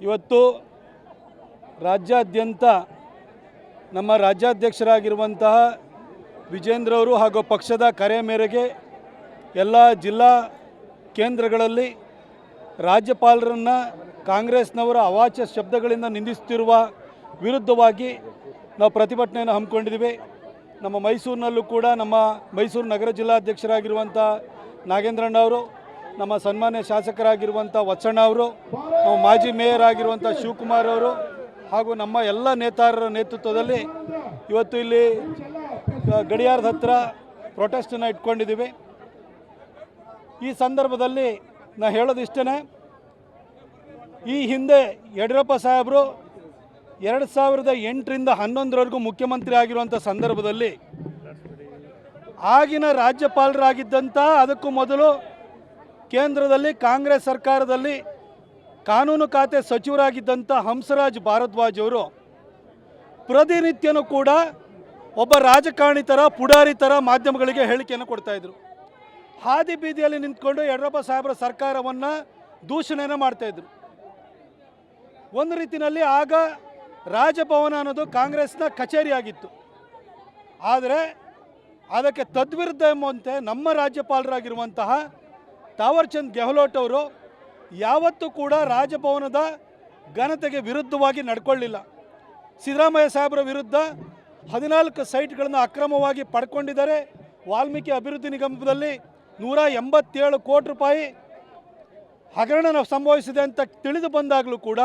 ಇವತ್ತು ರಾಜ್ಯಾದ್ಯಂತ ನಮ್ಮ ರಾಜ್ಯಾಧ್ಯಕ್ಷರಾಗಿರುವಂತಹ ವಿಜೇಂದ್ರ ಅವರು ಹಾಗೂ ಪಕ್ಷದ ಕರೆ ಮೇರೆಗೆ ಎಲ್ಲ ಜಿಲ್ಲಾ ಕೇಂದ್ರಗಳಲ್ಲಿ ರಾಜ್ಯಪಾಲರನ್ನು ಕಾಂಗ್ರೆಸ್ನವರ ಅವಾಚ್ಯ ಶಬ್ದಗಳಿಂದ ನಿಂದಿಸುತ್ತಿರುವ ವಿರುದ್ಧವಾಗಿ ನಾವು ಪ್ರತಿಭಟನೆಯನ್ನು ಹಮ್ಮಿಕೊಂಡಿದ್ದೀವಿ. ನಮ್ಮ ಮೈಸೂರಿನಲ್ಲೂ ಕೂಡ ನಮ್ಮ ಮೈಸೂರು ನಗರ ಜಿಲ್ಲಾಧ್ಯಕ್ಷರಾಗಿರುವಂಥ ನಾಗೇಂದ್ರಣ್ಣ ಅವರು, ನಮ್ಮ ಸನ್ಮಾನ್ಯ ಶಾಸಕರಾಗಿರುವಂಥ ವತ್ಸಣ್ಣ ಅವರು, ನಮ್ಮ ಮಾಜಿ ಮೇಯರ್ ಆಗಿರುವಂಥ ಶಿವಕುಮಾರ್ ಅವರು ಹಾಗೂ ನಮ್ಮ ಎಲ್ಲ ನೇತಾರರ ನೇತೃತ್ವದಲ್ಲಿ ಇವತ್ತು ಇಲ್ಲಿ ಗಡಿಯಾರದ ಹತ್ರ ಪ್ರೊಟೆಸ್ಟನ್ನು ಇಟ್ಕೊಂಡಿದ್ದೀವಿ. ಈ ಸಂದರ್ಭದಲ್ಲಿ ನಾನು ಹೇಳೋದಿಷ್ಟೇ, ಈ ಹಿಂದೆ ಯಡಿಯೂರಪ್ಪ ಸಾಹೇಬರು 2008ರಿಂದ 2011ರವರೆಗೂ ಮುಖ್ಯಮಂತ್ರಿ ಆಗಿರುವಂಥ ಸಂದರ್ಭದಲ್ಲಿ ಆಗಿನ ರಾಜ್ಯಪಾಲರಾಗಿದ್ದಂಥ, ಅದಕ್ಕೂ ಮೊದಲು ಕೇಂದ್ರದಲ್ಲಿ ಕಾಂಗ್ರೆಸ್ ಸರ್ಕಾರದಲ್ಲಿ ಕಾನೂನು ಖಾತೆ ಸಚಿವರಾಗಿದ್ದಂಥ ಹಂಸರಾಜ್ ಭಾರದ್ವಾಜ್ ಅವರು ಪ್ರತಿನಿತ್ಯನೂ ಕೂಡ ಒಬ್ಬ ರಾಜಕಾರಣಿ ಥರ, ಪುಡಾರಿ ಥರ ಮಾಧ್ಯಮಗಳಿಗೆ ಹೇಳಿಕೆಯನ್ನು ಕೊಡ್ತಾಯಿದ್ರು. ಹಾದಿ ಬೀದಿಯಲ್ಲಿ ನಿಂತ್ಕೊಂಡು ಯಡಿಯೂರಪ್ಪ ಸಾಹೇಬರ ಸರ್ಕಾರವನ್ನು ದೂಷಣೆಯನ್ನು ಮಾಡ್ತಾಯಿದ್ರು. ಒಂದು ರೀತಿಯಲ್ಲಿ ಆಗ ರಾಜಭವನ ಅನ್ನೋದು ಕಾಂಗ್ರೆಸ್ನ ಕಚೇರಿಯಾಗಿತ್ತು. ಆದರೆ ಅದಕ್ಕೆ ತದ್ವಿರುದ್ಧ ಎಂಬಂತೆ ನಮ್ಮ ರಾಜ್ಯಪಾಲರಾಗಿರುವಂತಹ ತಾವರ್ಚಂದ್ ಗೆಹ್ಲೋಟ್ ಅವರು ಯಾವತ್ತೂ ಕೂಡ ರಾಜಭವನದ ಘನತೆಗೆ ವಿರುದ್ಧವಾಗಿ ನಡ್ಕೊಳ್ಳಿಲ್ಲ. ಸಿದ್ದರಾಮಯ್ಯ ಸಾಹೇಬರ ವಿರುದ್ಧ 14 ಸೈಟ್ಗಳನ್ನು ಅಕ್ರಮವಾಗಿ ಪಡ್ಕೊಂಡಿದ್ದಾರೆ. ವಾಲ್ಮೀಕಿ ಅಭಿವೃದ್ಧಿ ನಿಗಮದಲ್ಲಿ 187 ಕೋಟಿ ರೂಪಾಯಿ ಹಗರಣ ಸಂಭವಿಸಿದೆ ಅಂತ ತಿಳಿದು ಬಂದಾಗಲೂ ಕೂಡ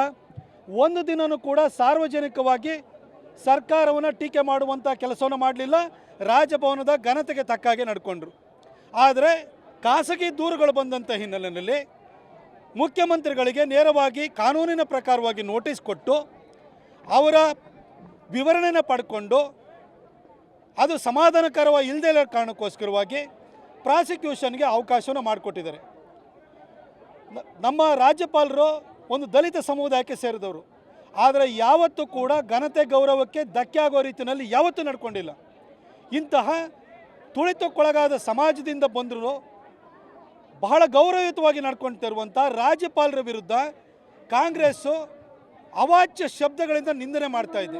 ಒಂದು ದಿನವೂ ಕೂಡ ಸಾರ್ವಜನಿಕವಾಗಿ ಸರ್ಕಾರವನ್ನು ಟೀಕೆ ಮಾಡುವಂಥ ಕೆಲಸವನ್ನು ಮಾಡಲಿಲ್ಲ. ರಾಜಭವನದ ಘನತೆಗೆ ತಕ್ಕಾಗೆ ನಡ್ಕೊಂಡ್ರು. ಆದರೆ ಖಾಸಗಿ ದೂರುಗಳು ಬಂದಂಥ ಹಿನ್ನೆಲೆಯಲ್ಲಿ ಮುಖ್ಯಮಂತ್ರಿಗಳಿಗೆ ನೇರವಾಗಿ ಕಾನೂನಿನ ಪ್ರಕಾರವಾಗಿ ನೋಟಿಸ್ ಕೊಟ್ಟು ಅವರ ವಿವರಣೆಯನ್ನು ಪಡ್ಕೊಂಡು ಅದು ಸಮಾಧಾನಕರವಾಗಿ ಇಲ್ಲದೇ ಇರೋ ಕಾರಣಕ್ಕೋಸ್ಕರವಾಗಿ ಪ್ರಾಸಿಕ್ಯೂಷನ್ಗೆ ಅವಕಾಶವನ್ನು ಮಾಡಿಕೊಟ್ಟಿದ್ದಾರೆ. ನಮ್ಮ ರಾಜ್ಯಪಾಲರು ಒಂದು ದಲಿತ ಸಮುದಾಯಕ್ಕೆ ಸೇರಿದವರು, ಆದರೆ ಯಾವತ್ತೂ ಕೂಡ ಘನತೆ ಗೌರವಕ್ಕೆ ಧಕ್ಕೆ ಆಗೋ ರೀತಿಯಲ್ಲಿ ಯಾವತ್ತೂ ನಡ್ಕೊಂಡಿಲ್ಲ. ಇಂತಹ ತುಳಿತಕ್ಕೊಳಗಾದ ಸಮಾಜದಿಂದ ಬಂದರೂ ಬಹಳ ಗೌರವಯುತವಾಗಿ ನಡ್ಕೊಳ್ತಿರುವಂಥ ರಾಜ್ಯಪಾಲರ ವಿರುದ್ಧ ಕಾಂಗ್ರೆಸ್ಸು ಅವಾಚ್ಯ ಶಬ್ದಗಳಿಂದ ನಿಂದನೆ ಮಾಡ್ತಾ ಇದೆ.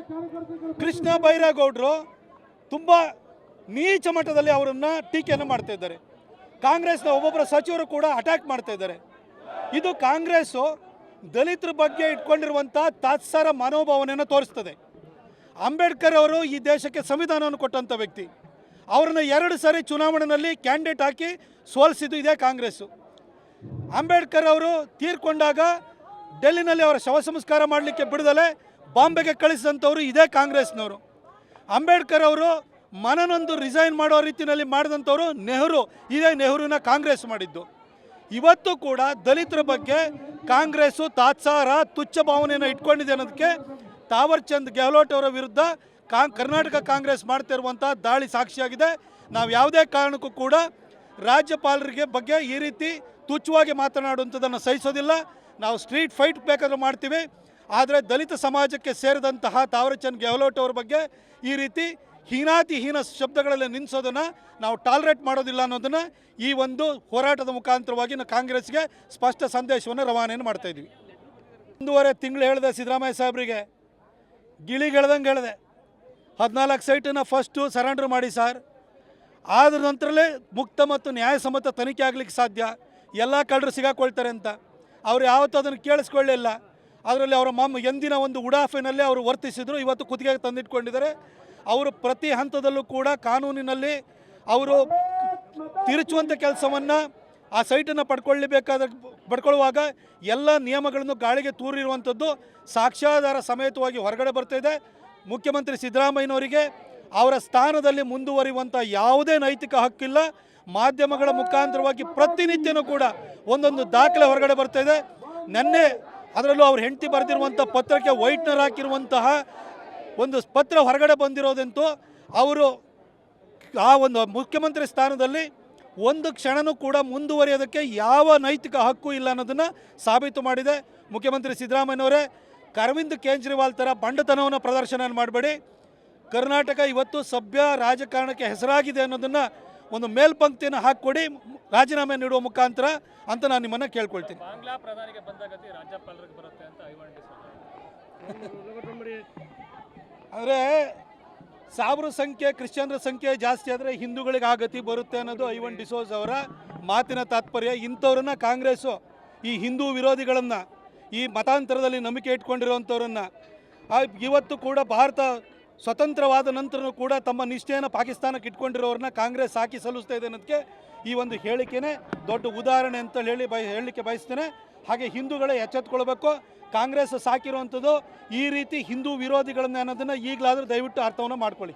ಕೃಷ್ಣ ಬೈರೇಗೌಡರು ತುಂಬ ನೀಚ ಮಟ್ಟದಲ್ಲಿ ಅವರನ್ನು ಟೀಕೆಯನ್ನು ಮಾಡ್ತಾ ಇದ್ದಾರೆ. ಕಾಂಗ್ರೆಸ್ನ ಒಬ್ಬೊಬ್ಬರ ಸಚಿವರು ಕೂಡ ಅಟ್ಯಾಕ್ ಮಾಡ್ತಾ ಇದ್ದಾರೆ. ಇದು ಕಾಂಗ್ರೆಸ್ಸು ದಲಿತರ ಬಗ್ಗೆ ಇಟ್ಕೊಂಡಿರುವಂಥ ತಾತ್ಸಾರ ಮನೋಭಾವನೆಯನ್ನು ತೋರಿಸ್ತದೆ. ಅಂಬೇಡ್ಕರ್ ಅವರು ಈ ದೇಶಕ್ಕೆ ಸಂವಿಧಾನವನ್ನು ಕೊಟ್ಟಂಥ ವ್ಯಕ್ತಿ. ಅವ್ರನ್ನ 2 ಸಾರಿ ಚುನಾವಣೆಯಲ್ಲಿ ಕ್ಯಾಂಡಿಡೇಟ್ ಹಾಕಿ ಸೋಲಿಸಿದ್ದು ಇದೇ ಕಾಂಗ್ರೆಸ್ಸು. ಅಂಬೇಡ್ಕರ್ ಅವರು ತೀರ್ಕೊಂಡಾಗ ಡೆಲ್ಲಿನಲ್ಲಿ ಅವರ ಶವ ಸಂಸ್ಕಾರ ಮಾಡಲಿಕ್ಕೆ ಬಿಡದಲೆ ಬಾಂಬೆಗೆ ಕಳಿಸಿದಂಥವರು ಇದೇ ಕಾಂಗ್ರೆಸ್ನವರು. ಅಂಬೇಡ್ಕರ್ ಅವರು ಮನನೊಂದು ರಿಸೈನ್ ಮಾಡೋ ರೀತಿಯಲ್ಲಿ ಮಾಡಿದಂಥವರು ನೆಹರು, ಇದೇ ನೆಹರುನ ಕಾಂಗ್ರೆಸ್ ಮಾಡಿದ್ದು. ಇವತ್ತು ಕೂಡ ದಲಿತರ ಬಗ್ಗೆ ಕಾಂಗ್ರೆಸ್ಸು ತಾತ್ಸಾರ ತುಚ್ಛ ಭಾವನೆಯನ್ನು ಇಟ್ಕೊಂಡಿದೆ ಅನ್ನೋದಕ್ಕೆ ತಾವರ್ಚಂದ್ ಗೆಹ್ಲೋಟ್ ಅವರ ವಿರುದ್ಧ ಕರ್ನಾಟಕ ಕಾಂಗ್ರೆಸ್ ಮಾಡ್ತಿರುವಂಥ ದಾಳಿ ಸಾಕ್ಷಿಯಾಗಿದೆ. ನಾವು ಯಾವುದೇ ಕಾರಣಕ್ಕೂ ಕೂಡ ರಾಜ್ಯಪಾಲರಿಗೆ ಬಗ್ಗೆ ಈ ರೀತಿ ತುಚ್ಛವಾಗಿ ಮಾತನಾಡುವಂಥದ್ದನ್ನು ಸಹಿಸೋದಿಲ್ಲ. ನಾವು ಸ್ಟ್ರೀಟ್ ಫೈಟ್ ಬೇಕಾದರೂ ಮಾಡ್ತೀವಿ. ಆದರೆ ದಲಿತ ಸಮಾಜಕ್ಕೆ ಸೇರಿದಂತಹ ತಾವರ್ಚಂದ್ ಗೆಹ್ಲೋಟ್ ಅವ್ರ ಬಗ್ಗೆ ಈ ರೀತಿ ಹೀನ ಶಬ್ದಗಳಲ್ಲಿ ನಿಲ್ಲಿಸೋದನ್ನು ನಾವು ಟಾಲರೇಟ್ ಮಾಡೋದಿಲ್ಲ ಅನ್ನೋದನ್ನು ಈ ಒಂದು ಹೋರಾಟದ ಮುಖಾಂತರವಾಗಿ ನಾವು ಕಾಂಗ್ರೆಸ್ಗೆ ಸ್ಪಷ್ಟ ಸಂದೇಶವನ್ನು ರವಾನೆಯನ್ನು ಮಾಡ್ತಾಯಿದ್ವಿ. 1.5 ತಿಂಗಳು ಹೇಳಿದೆ ಸಿದ್ದರಾಮಯ್ಯ ಸಾಹೇಬರಿಗೆ, ಗಿಳಿಗೆಳ್ದಂಗೆ ಹೇಳಿದೆ 14 ಸೈಟನ್ನು ಫಸ್ಟು ಸರೆಂಡರ್ ಮಾಡಿ ಸರ್, ಆದ ನಂತರಲೇ ಮುಕ್ತ ಮತ್ತು ನ್ಯಾಯಸಮ್ಮತ ತನಿಖೆ ಆಗಲಿಕ್ಕೆ ಸಾಧ್ಯ, ಎಲ್ಲ ಕಳ್ಳರು ಸಿಗಾಕೊಳ್ತಾರೆ ಅಂತ. ಅವರು ಯಾವತ್ತೂ ಅದನ್ನು ಕೇಳಿಸ್ಕೊಳ್ಳಿಲ್ಲ. ಅದರಲ್ಲಿ ಅವರ ಎಂದಿನ ಒಂದು ಉಡಾಫೆನಲ್ಲಿ ಅವರು ವರ್ತಿಸಿದರು. ಇವತ್ತು ಕುತ್ತಿಗೆಗೆ ತಂದಿಟ್ಕೊಂಡಿದ್ದಾರೆ. ಅವರು ಪ್ರತಿ ಹಂತದಲ್ಲೂ ಕೂಡ ಕಾನೂನಿನಲ್ಲಿ ಅವರು ತಿರುಚುವಂಥ ಕೆಲಸವನ್ನು ಆ ಸೈಟನ್ನು ಪಡ್ಕೊಳ್ಳುವಾಗ ಎಲ್ಲ ನಿಯಮಗಳನ್ನು ಗಾಳಿಗೆ ತೂರಿರುವಂಥದ್ದು ಸಾಕ್ಷ್ಯಾಧಾರ ಸಮೇತವಾಗಿ ಹೊರಗಡೆ ಬರ್ತಾಯಿದೆ. ಮುಖ್ಯಮಂತ್ರಿ ಸಿದ್ದರಾಮಯ್ಯನವರಿಗೆ ಅವರ ಸ್ಥಾನದಲ್ಲಿ ಮುಂದುವರಿಯುವಂಥ ಯಾವುದೇ ನೈತಿಕ ಹಕ್ಕಿಲ್ಲ. ಮಾಧ್ಯಮಗಳ ಮುಖಾಂತರವಾಗಿ ಪ್ರತಿನಿತ್ಯನೂ ಕೂಡ ಒಂದೊಂದು ದಾಖಲೆ ಹೊರಗಡೆ ಬರ್ತಾಯಿದೆ. ನೆನ್ನೆ ಅದರಲ್ಲೂ ಅವ್ರ ಹೆಂಡತಿ ಬರೆದಿರುವಂಥ ಪತ್ರಕ್ಕೆ ವೈಟ್ನರ್ ಹಾಕಿರುವಂತಹ ಒಂದು ಪತ್ರ ಹೊರಗಡೆ ಬಂದಿರೋದಂತೂ ಅವರು ಆ ಒಂದು ಮುಖ್ಯಮಂತ್ರಿ ಸ್ಥಾನದಲ್ಲಿ ಒಂದು ಕ್ಷಣನೂ ಕೂಡ ಮುಂದುವರಿಯೋದಕ್ಕೆ ಯಾವ ನೈತಿಕ ಹಕ್ಕು ಇಲ್ಲ ಅನ್ನೋದನ್ನು ಸಾಬೀತು ಮಾಡಿದೆ. ಮುಖ್ಯಮಂತ್ರಿ ಸಿದ್ದರಾಮಯ್ಯನವರೇ, ಅರವಿಂದ್ ಕೇಜ್ರಿವಾಲ್ ಥರ ಬಂಡತನವನ್ನು ಪ್ರದರ್ಶನ ಮಾಡಬೇಡಿ. ಕರ್ನಾಟಕ ಇವತ್ತು ಸಭ್ಯ ರಾಜಕಾರಣಕ್ಕೆ ಹೆಸರಾಗಿದೆ ಅನ್ನೋದನ್ನು ಒಂದು ಮೇಲ್ಪಂಕ್ತಿಯನ್ನು ಹಾಕಿಕೊಡಿ ರಾಜೀನಾಮೆ ನೀಡುವ ಮುಖಾಂತರ ಅಂತ ನಾನು ನಿಮ್ಮನ್ನು ಕೇಳ್ಕೊಳ್ತೀನಿ. ಬಾಂಗ್ಲಾ ಪ್ರಧಾನಿಗೆ ಬಂದ ಗತಿ ರಾಜ್ಯಪಾಲರಿಗೆ ಬರುತ್ತೆ ಅಂತ ಅಂದರೆ ಸಾವಿರ ಸಂಖ್ಯೆ ಕ್ರಿಶ್ಚಿಯನ್ರ ಸಂಖ್ಯೆ ಜಾಸ್ತಿ ಆದರೆ ಹಿಂದೂಗಳಿಗೆ ಆ ಗತಿ ಬರುತ್ತೆ ಅನ್ನೋದು ಐವನ್ ಡಿಸೋಜ್ ಅವರ ಮಾತಿನ ತಾತ್ಪರ್ಯ. ಇಂಥವ್ರನ್ನ ಕಾಂಗ್ರೆಸ್ಸು ಈ ಹಿಂದೂ ವಿರೋಧಿಗಳನ್ನು, ಈ ಮತಾಂತರದಲ್ಲಿ ನಂಬಿಕೆ ಇಟ್ಕೊಂಡಿರೋವಂಥವ್ರನ್ನು, ಇವತ್ತು ಕೂಡ ಭಾರತ ಸ್ವತಂತ್ರವಾದ ನಂತರನೂ ಕೂಡ ತಮ್ಮ ನಿಷ್ಠೆಯನ್ನು ಪಾಕಿಸ್ತಾನಕ್ಕೆ ಇಟ್ಕೊಂಡಿರೋರನ್ನ ಕಾಂಗ್ರೆಸ್ ಸಾಕಿ ಸಲ್ಲಿಸ್ತಾ ಇದೆ ಅನ್ನೋದಕ್ಕೆ ಈ ಒಂದು ಹೇಳಿಕೆನೇ ದೊಡ್ಡ ಉದಾಹರಣೆ ಅಂತ ಹೇಳಲಿಕ್ಕೆ ಬಯಸ್ತೇನೆ. ಹಾಗೆ ಹಿಂದೂಗಳೇ ಎಚ್ಚೆತ್ಕೊಳ್ಬೇಕು. ಕಾಂಗ್ರೆಸ್ ಸಾಕಿರುವಂಥದ್ದು ಈ ರೀತಿ ಹಿಂದೂ ವಿರೋಧಿಗಳನ್ನ ಅನ್ನೋದನ್ನು ಈಗಲಾದರೂ ದಯವಿಟ್ಟು ಅರ್ಥವನ್ನು ಮಾಡ್ಕೊಳ್ಳಿ.